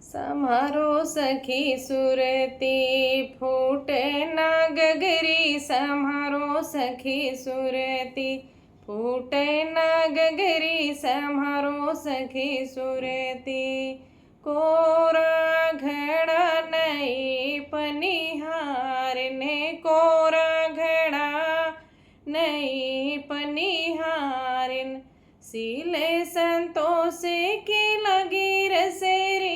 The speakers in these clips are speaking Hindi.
समारो सखी सुरती फूटे ना गगरी। समारो सखी सुरती फूटे ना गगरी। समारो सखी सुरती कोरा घड़ा नहीं पनिहार ने। कोरा घड़ा नहीं पनिहारिन सीले संतोषे की लगी रसेरी।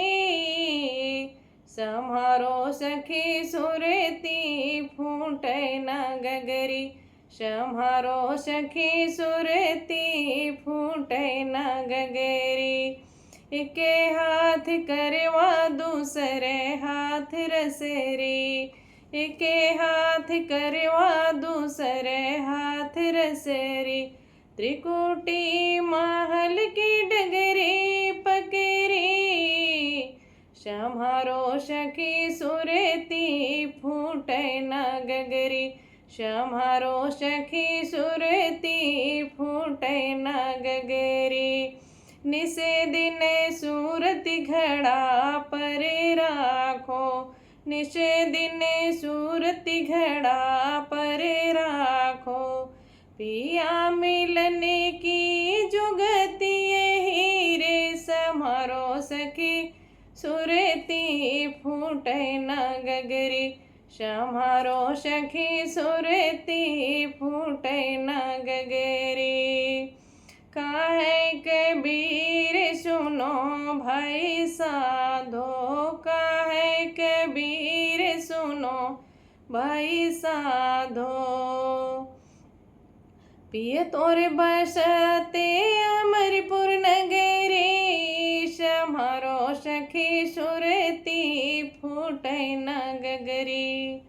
समारो सखी सुरती फूटे न गगरी। समारो सखी सुरती फूटे न गगरी। एके हाथ करवा दूसरे हाथ रसेरी। एके हाथ करवा दूसरे हाथ रसेरी। त्रिकुटी महल की डगरी पकरी। समारो सखी सुरती फूटे न गगरी। समारो सखी सुरती फूटे न गगरी। निसे दिन सूरति घड़ा पर राखो। निसे दिन सूरति घड़ा पर राखो। पिया मिलने की जुगती यही रे। समारो सखी सुरती फूटे न गगरी। समारो सखी सुरती फूटे न गगरी। काहे कबीर सुनो भाई साधो। काहे कबीर सुनो भाई साधो। पिय तोरे बसते अमरपुर नगरी। समारो सखी सुरती फूटे न गगरी।